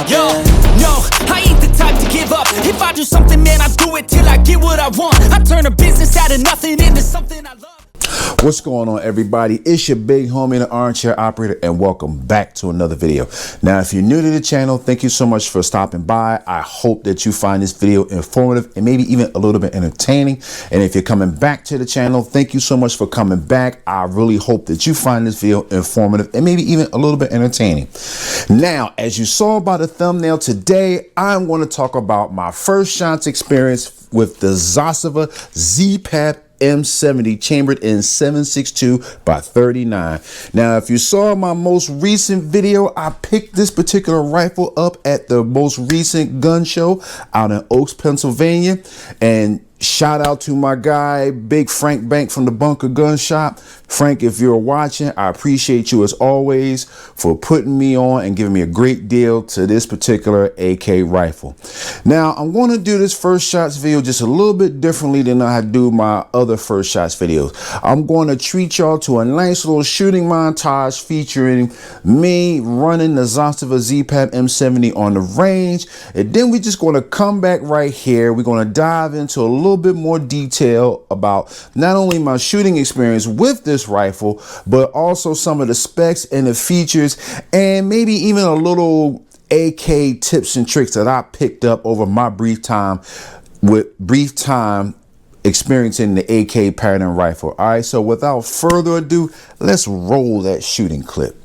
Yo, no, I ain't the type to give up. If I do something, man, I do it till I get what I want. I turn a business out of nothing into something I love. What's going on, everybody? It's your big homie, the armchair operator, and welcome back to another video. Now, if you're new to the channel, thank you so much for stopping by. I hope that you find this video informative and maybe even a little bit entertaining. And if you're coming back to the channel, thank you so much for coming back. I really hope that you find this video informative and maybe even a little bit entertaining. Now, as you saw by the thumbnail today, I'm going to talk about my first shots experience with the Zastava ZPAP M70 chambered in 7.62 by 39. Now, if you saw my most recent video, I picked this particular rifle up at the most recent gun show out in Oaks, Pennsylvania. And shout out to my guy, Big Frank Bank from the Bunker Gun Shop. Frank, if you're watching, I appreciate you as always for putting me on and giving me a great deal to this particular AK rifle. Now, I'm going to do this first shots video just a little bit differently than I do my other first shots videos. I'm going to treat y'all to a nice little shooting montage featuring me running the Zastava ZPAP M70 on the range. And then we're just going to come back right here. We're going to dive into a little bit more detail about not only my shooting experience with this rifle, but also some of the specs and the features, and maybe even a little AK tips and tricks that I picked up over my brief time experiencing the AK pattern rifle. All right, so without further ado, let's roll that shooting clip.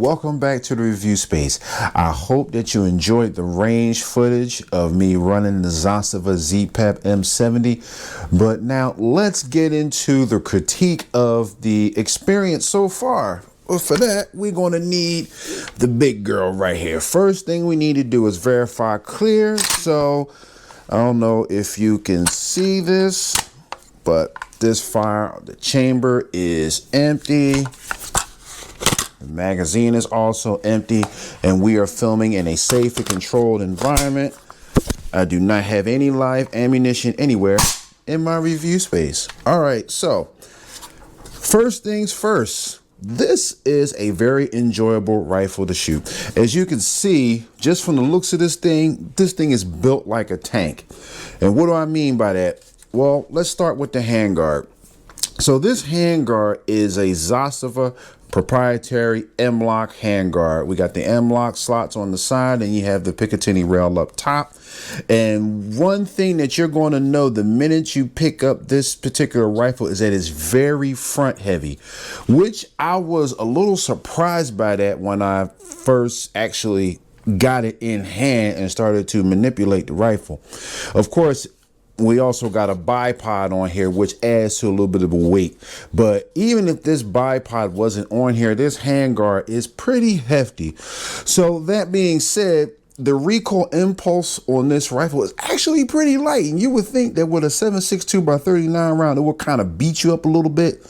welcome back to the review space. I hope that you enjoyed the range footage of me running the Zastava ZPAP M70, but now let's get into the critique of the experience so far. Well, for that, we're going to need the big girl right here. First thing we need to do is verify clear. So I don't know if you can see this, but this the chamber is empty. The magazine is also empty, and we are filming in a safe and controlled environment. I do not have any live ammunition anywhere in my review space. All right, so first things first, this is a very enjoyable rifle to shoot. As you can see, just from the looks of this thing is built like a tank. And what do I mean by that? Well, let's start with the handguard. So this handguard is a Zastava proprietary M-lock handguard. We got the M-lock slots on the side, and you have the Picatinny rail up top. And one thing that you're going to know the minute you pick up this particular rifle is that it's very front heavy, which I was a little surprised by that when I first actually got it in hand and started to manipulate the rifle. Of course, we also got a bipod on here, which adds to a little bit of a weight. But even if this bipod wasn't on here, this handguard is pretty hefty. So that being said, the recoil impulse on this rifle is actually pretty light. And you would think that with a 7.62 by 39 round, it will kind of beat you up a little bit.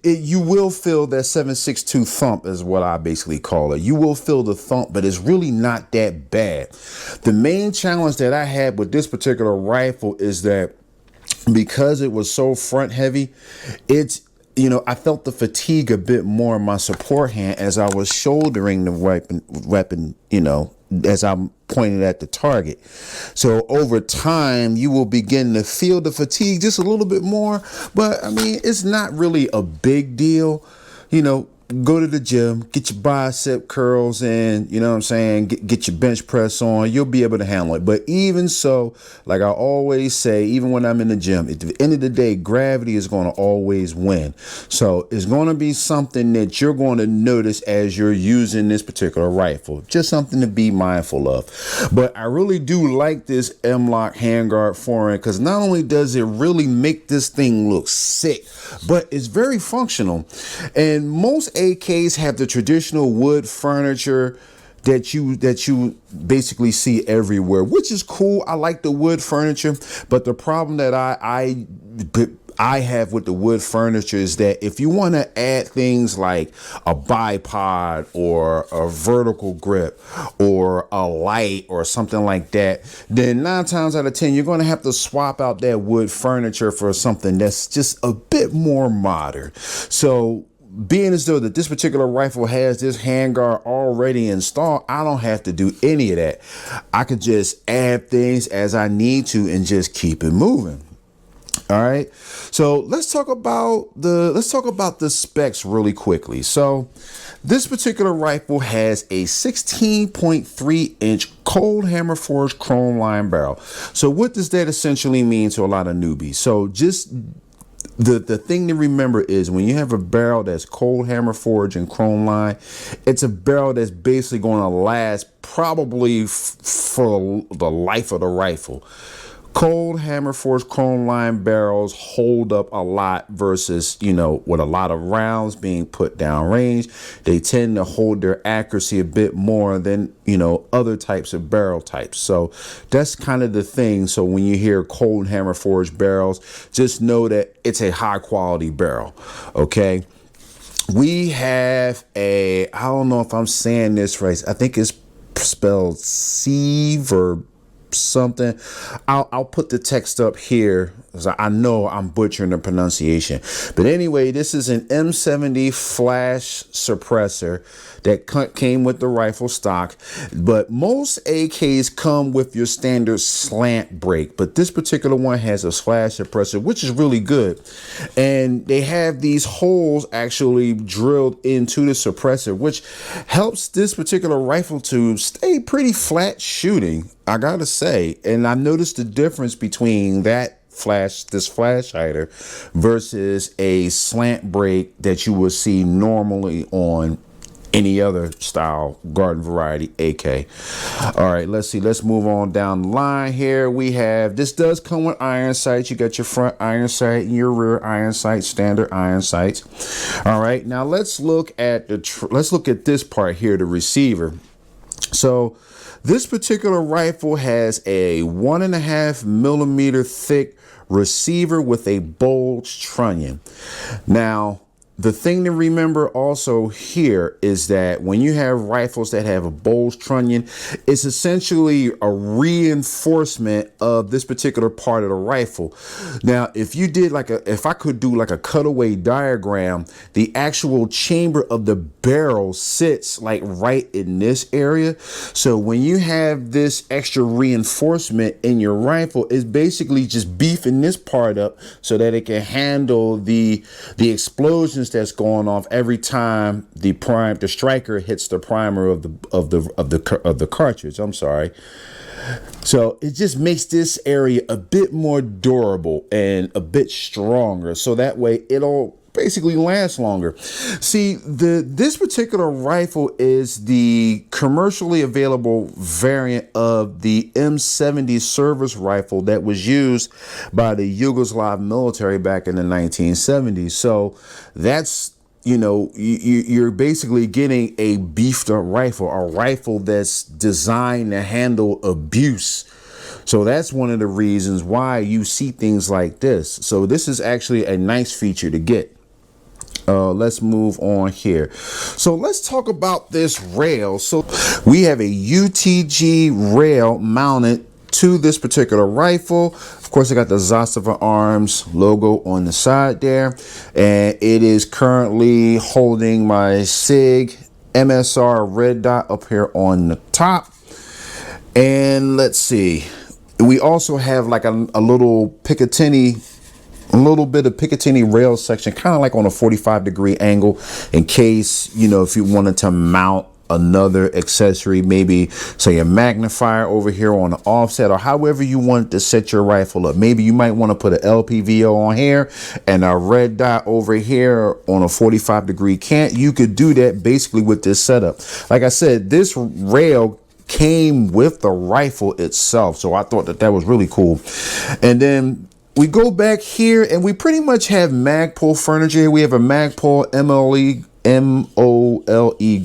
You will feel that 7.62 thump is what I basically call it. You will feel the thump, but it's really not that bad. The main challenge that I had with this particular rifle is that because it was so front heavy, I felt the fatigue a bit more in my support hand as I was shouldering the weapon, as I'm pointing at the target. So over time, you will begin to feel the fatigue just a little bit more. But I mean, it's not really a big deal. Go to the gym, get your bicep curls in, you know what I'm saying? Get your bench press on. You'll be able to handle it. But even so, like I always say, even when I'm in the gym, at the end of the day, gravity is going to always win. So it's going to be something that you're going to notice as you're using this particular rifle. Just something to be mindful of. But I really do like this M-lock handguard foreign because not only does it really make this thing look sick, but it's very functional. And most AKs have the traditional wood furniture that you basically see everywhere, which is cool. I like the wood furniture, but the problem that I have with the wood furniture is that if you want to add things like a bipod or a vertical grip or a light or something like that, then 9 times out of 10 you're going to have to swap out that wood furniture for something that's just a bit more modern. So being as though that this particular rifle has this handguard already installed, I don't have to do any of that. I could just add things as I need to and just keep it moving. All right, so let's talk about the specs really quickly. So this particular rifle has a 16.3 inch cold hammer forged chrome line barrel. So what does that essentially mean to a lot of newbies? So just the thing to remember is when you have a barrel that's cold hammer forged and chrome line, it's a barrel that's basically going to last probably for the life of the rifle. Cold hammer forged chrome line barrels hold up a lot versus, with a lot of rounds being put down range, they tend to hold their accuracy a bit more than, other types of barrel types. So that's kind of the thing. So when you hear cold hammer forged barrels, just know that it's a high quality barrel. Okay. We have I don't know if I'm saying this right. I think it's spelled Sieve or something. I'll put the text up here. I know I'm butchering the pronunciation, but anyway, this is an M70 flash suppressor that came with the rifle stock, but most AKs come with your standard slant brake, but this particular one has a flash suppressor, which is really good. And they have these holes actually drilled into the suppressor, which helps this particular rifle to stay pretty flat shooting, I gotta say. And I noticed the difference between this flash hider versus a slant brake that you will see normally on any other style garden variety AK. All right, let's see, let's move on down the line here. We have, this does come with iron sights. You got your front iron sight and your rear iron sight, standard iron sights. All right, now let's look at this part here, the receiver. So this particular rifle has a 1.5 millimeter thick receiver with a bulge trunnion. Now, the thing to remember also here is that when you have rifles that have a bulge trunnion, it's essentially a reinforcement of this particular part of the rifle. Now, if you did if I could do like a cutaway diagram, the actual chamber of the barrel sits like right in this area. So when you have this extra reinforcement in your rifle, it's basically just beefing this part up so that it can handle the explosions that's going off every time the striker hits the primer of the cartridge. I'm sorry. So it just makes this area a bit more durable and a bit stronger, so that way it'll basically last longer. See, this particular rifle is the commercially available variant of the M70 service rifle that was used by the Yugoslav military back in the 1970s. So that's, you know, you're basically getting a beefed up rifle, a rifle that's designed to handle abuse. So that's one of the reasons why you see things like this. So this is actually a nice feature to get. Let's move on here. So let's talk about this rail. So we have a UTG rail mounted to this particular rifle. Of course, I got the Zastava Arms logo on the side there, and it is currently holding my SIG MSR red dot up here on the top. And let's see, we also have like a little Picatinny, a little bit of Picatinny rail section, kind of like on a 45-degree angle, in case, you know, if you wanted to mount another accessory, maybe say a magnifier over here on the offset, or however you want to set your rifle up. Maybe you might want to put an LPVO on here and a red dot over here on a 45-degree cant. You could do that basically with this setup. Like I said, this rail came with the rifle itself, so I thought that was really cool. And then we go back here and we pretty much have Magpul furniture here. We have a Magpul MOLE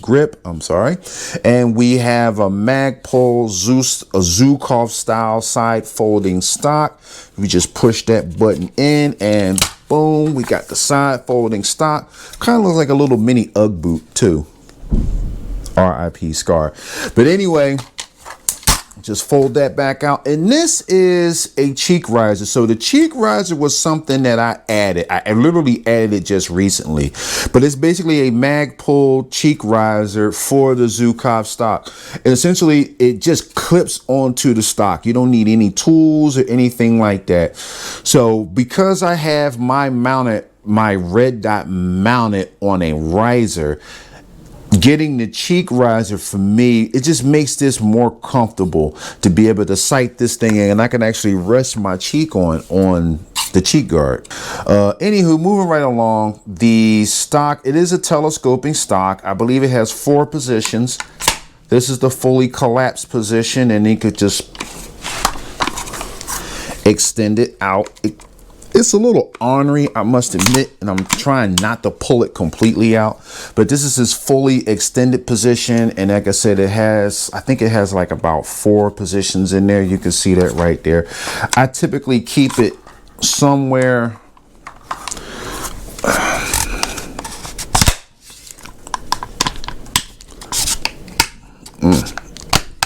grip, I'm sorry, and we have a Magpul Zukov style side folding stock. We just push that button in and boom, we got the side folding stock. Kind of looks like a little mini Ugg boot too. RIP Scar. But anyway, just fold that back out, and this is a cheek riser. So the cheek riser was something that I added. I literally added it just recently, but it's basically a Magpul cheek riser for the Zukov stock, and essentially it just clips onto the stock. You don't need any tools or anything like that. So because I have my red dot mounted on a riser, getting the cheek riser for me, it just makes this more comfortable to be able to sight this thing in, and I can actually rest my cheek on the cheek guard. Anywho, moving right along, the stock, it is a telescoping stock. I believe it has 4 positions. This is the fully collapsed position, and you could just extend it out. It's a little ornery, I must admit, and I'm trying not to pull it completely out, but this is his fully extended position. And like I said, I think it has like about 4 positions in there. You can see that right there. I typically keep it somewhere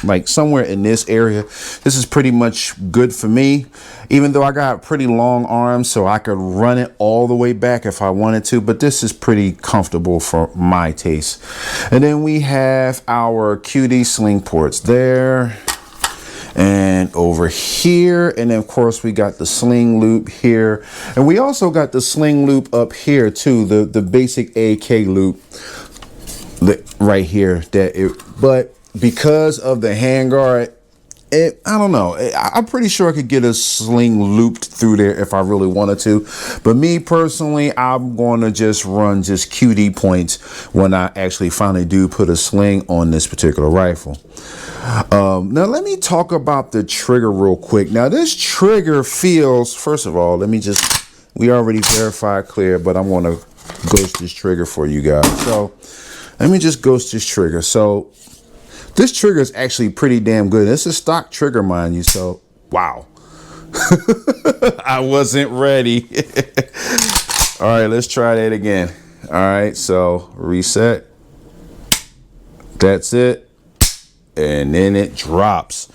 like somewhere in this area. This is pretty much good for me, even though I got pretty long arms, so I could run it all the way back if I wanted to, but this is pretty comfortable for my taste. And then we have our QD sling ports there and over here, and then of course we got the sling loop here, and we also got the sling loop up here too, the basic AK loop right here. But because of the handguard, I don't know. I'm pretty sure I could get a sling looped through there if I really wanted to. But me personally, I'm going to just run just QD points when I actually finally do put a sling on this particular rifle. Now, let me talk about the trigger real quick. Now, this trigger feels, first of all, we already verified clear, but I'm going to ghost this trigger for you guys. So let me just ghost this trigger. So this trigger is actually pretty damn good. It's a stock trigger, mind you. So, wow. I wasn't ready. All right, let's try that again. All right, so reset. That's it. And then it drops.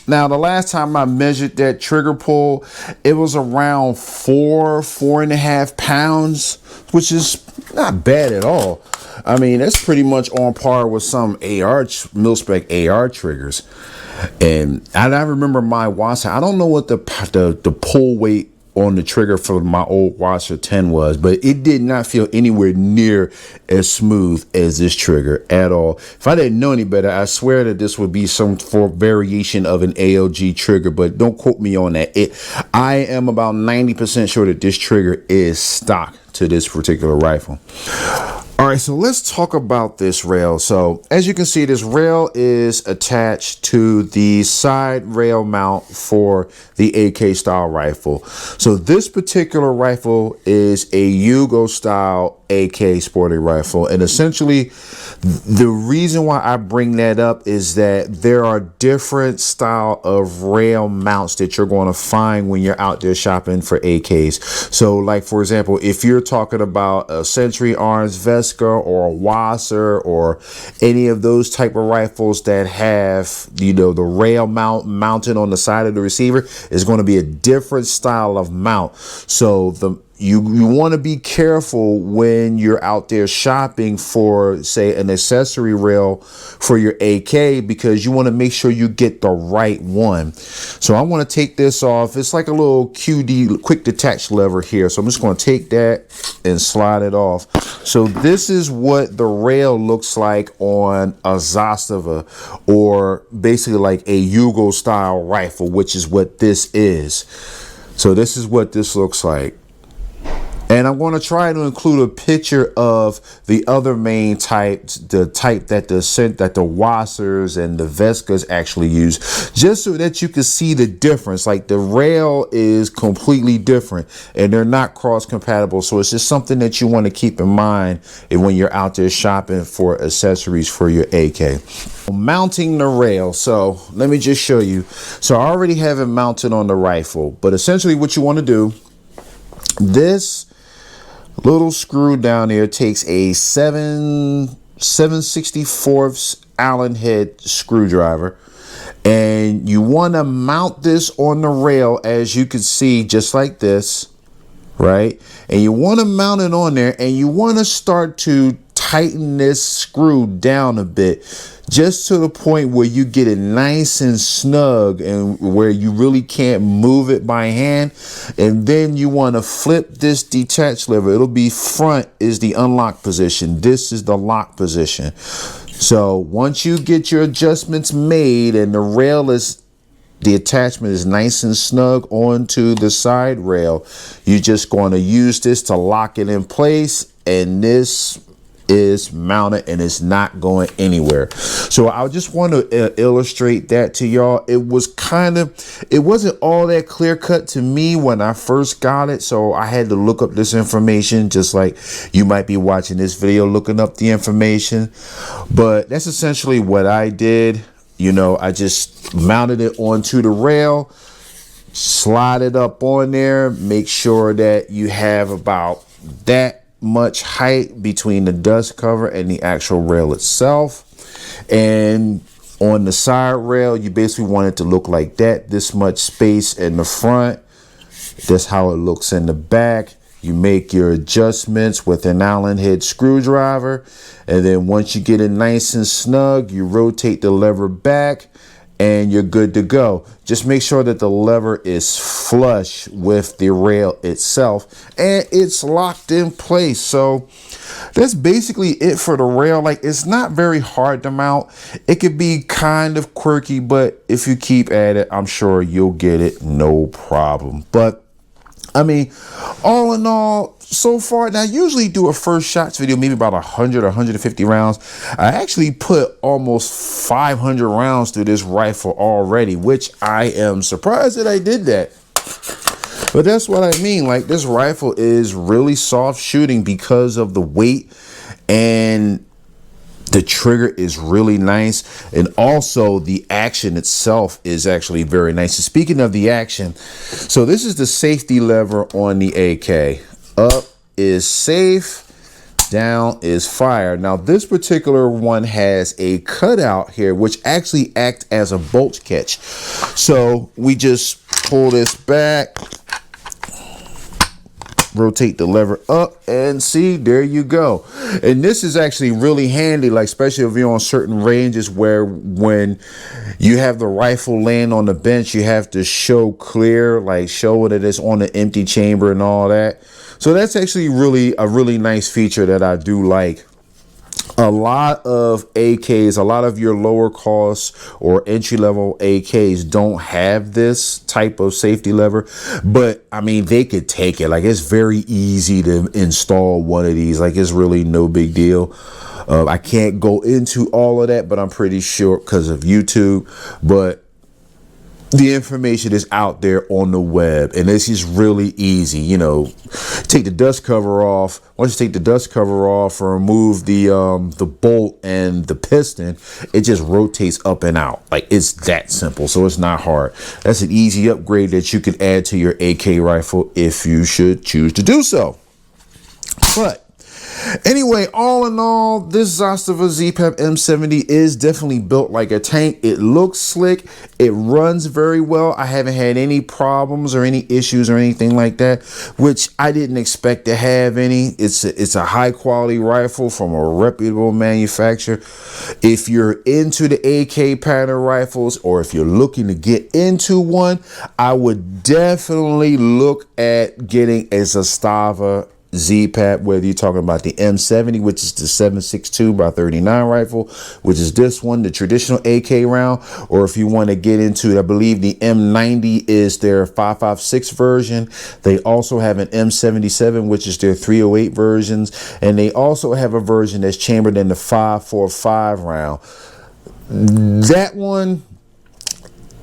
Now, the last time I measured that trigger pull, it was around 4.5 pounds, which is not bad at all. I mean, that's pretty much on par with some mil-spec AR triggers. And I remember my Wasser, I don't know what the pull weight on the trigger for my old Wasser 10 was, but it did not feel anywhere near as smooth as this trigger at all. If I didn't know any better, I swear that this would be some variation of an ALG trigger, but don't quote me on that. I am about 90% sure that this trigger is stock to this particular rifle. All right, so let's talk about this rail. So as you can see, this rail is attached to the side rail mount for the AK style rifle. So this particular rifle is a Yugo style AK sporting rifle. And essentially the reason why I bring that up is that there are different style of rail mounts that you're going to find when you're out there shopping for AKs. So like, for example, if you're talking about a Century Arms Vesca or a Wasser or any of those type of rifles that have, you know, the rail mounted on the side of the receiver, is going to be a different style of mount. So you want to be careful when you're out there shopping for, say, an accessory rail for your AK, because you want to make sure you get the right one. So I want to take this off. It's like a little QD quick detach lever here. So I'm just going to take that and slide it off. So this is what the rail looks like on a Zastava, or basically like a Yugo style rifle, which is what this is. So this is what this looks like. And I'm going to try to include a picture of the other main types, the type that the Wassers and the Vescas actually use, just so that you can see the difference. Like, the rail is completely different and they're not cross compatible. So it's just something that you want to keep in mind when you're out there shopping for accessories for your AK. Mounting the rail. So let me just show you. So I already have it mounted on the rifle, but essentially what you want to do, this little screw down there takes a 7/64 Allen head screwdriver, and you want to mount this on the rail, as you can see, just like this, right? And you want to mount it on there, and you want to start to tighten this screw down a bit, just to the point where you get it nice and snug and where you really can't move it by hand. And then you want to flip this detach lever. It'll be front is the unlock position. This is the lock position. So once you get your adjustments made and the attachment is nice and snug onto the side rail, you're just going to use this to lock it in place, and this is mounted and it's not going anywhere. So I just want to illustrate that to y'all. It wasn't all that clear cut to me when I first got it, so I had to look up this information, just like you might be watching this video looking up the information. But that's essentially what I did. You know, I just mounted it onto the rail, slide it up on there, make sure that you have about that much height between the dust cover and the actual rail itself. And on the side rail, you basically want it to look like that, this much space in the front. That's how it looks in the back. You make your adjustments with an Allen head screwdriver, and then once you get it nice and snug, you rotate the lever back, and you're good to go. Just make sure that the lever is flush with the rail itself and it's locked in place. So that's basically it for the rail. Like, it's not very hard to mount. It could be kind of quirky, but if you keep at it, I'm sure you'll get it, no problem. But I mean, all in all, so far, now I usually do a first shots video, maybe about 100 or 150 rounds. I actually put almost 500 rounds through this rifle already, which I am surprised that I did that. But that's what I mean. Like, this rifle is really soft shooting because of the weight, and the trigger is really nice, and also the action itself is actually very nice. And speaking of the action, so this is the safety lever on the AK. Up is safe, down is fire. Now this particular one has a cutout here which actually acts as a bolt catch. So we just pull this back, rotate the lever up, and see, there you go. And this is actually really handy, like especially if you're on certain ranges where when you have the rifle laying on the bench, you have to show clear, like show that it's on the empty chamber and all that. So that's actually really a really nice feature that I do like. A lot of AKs, a lot of your lower cost or entry level AKs don't have this type of safety lever, but I mean, they could take it. Like, it's very easy to install one of these. Like, it's really no big deal. I can't go into all of that, but I'm pretty sure because of YouTube, but the information is out there on the web, and this is really easy. You know, take the dust cover off. Once you take the dust cover off or remove the bolt and the piston, it just rotates up and out. Like, it's that simple. So it's not hard. That's an easy upgrade that you can add to your AK rifle if you should choose to do so. But anyway, all in all, this Zastava ZPAP M70 is definitely built like a tank. It looks slick. It runs very well. I haven't had any problems or any issues or anything like that, which I didn't expect to have any. It's a high quality rifle from a reputable manufacturer. If you're into the AK pattern rifles, or if you're looking to get into one, I would definitely look at getting a Zastava ZPAP, whether you're talking about the M70, which is the 7.62 by 39 rifle, which is this one, the traditional AK round, or if you want to get into it, I believe the M90 is their 5.56 version. They also have an M77, which is their 308 versions, and they also have a version that's chambered in the 5.45 round. That one,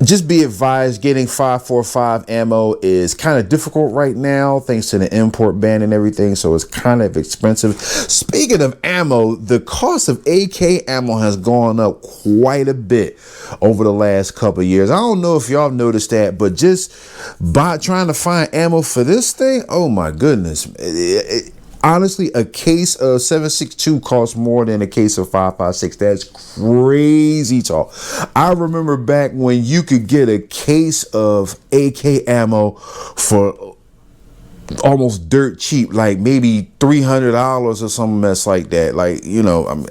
just be advised, getting 5.45 ammo is kind of difficult right now thanks to the import ban and everything, so it's kind of expensive. Speaking of ammo, the cost of AK ammo has gone up quite a bit over the last couple of years. I don't know if y'all noticed that, but just trying to find ammo for this thing, oh my goodness. Honestly, a case of 7.62 costs more than a case of 5.56. That's crazy talk. I remember back when you could get a case of AK ammo for almost dirt cheap, like maybe $300 or some mess like that. Like, you know, I mean,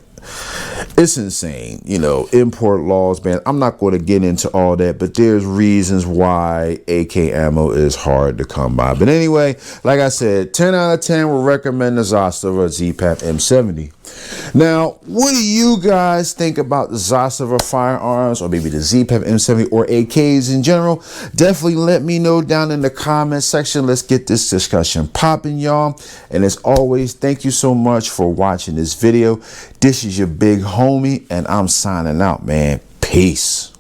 it's insane, you know, import laws, man. I'm not going to get into all that, but there's reasons why AK ammo is hard to come by. But anyway, like I said, 10 out of 10 will recommend the Zastava ZPAP M70. Now, what do you guys think about the Zastava firearms, or maybe the ZPAP M70 or AKs in general? Definitely let me know down in the comment section. Let's get this discussion popping, y'all. And as always, thank you so much for watching this video. This is your big homie, and I'm signing out, man. Peace.